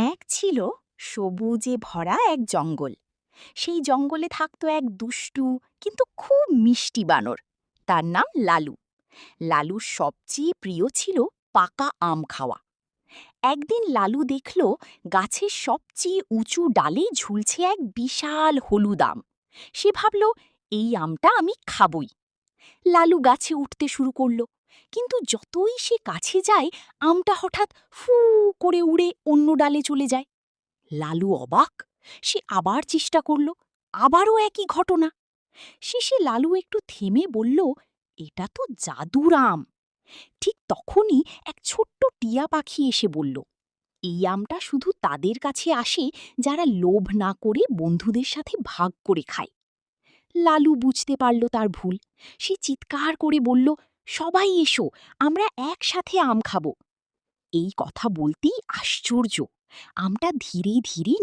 এক ছিল সবুজে ভরা এক জঙ্গল। সেই জঙ্গলে থাকতো এক দুষ্টু কিন্তু খুব মিষ্টি বানর। তার নাম লালু। লালুর সবচেয়ে প্রিয় ছিল পাকা আম খাওয়া। একদিন লালু দেখল গাছের সবচেয়ে উঁচু ডালে ঝুলছে এক বিশাল হলুদ আম। সে ভাবল, এই আমটা আমি খাবই। লালু গাছে উঠতে শুরু করল, কিন্তু যতই সে কাছে যায় আমটা হঠাৎ ফু করে উড়ে অন্য ডালে চলে যায়। লালু অবাক। সে আবার চেষ্টা করল, আবারও একই ঘটনা। শেষে লালু একটু থেমে বলল, এটা তো জাদুর আম। ঠিক তখনই এক ছোট্ট টিয়া পাখি এসে বলল, এই আমটা শুধু তাদের কাছে আসে যারা লোভ না করে বন্ধুদের সাথে ভাগ করে খায়। লালু বুঝতে পারল তার ভুল। সে চিৎকার করে বলল, সবাই এসো, আমরা একসাথে আম খাবো। এই কথা বলতেই আশ্চর্য, আমটা ধীরে ধীরে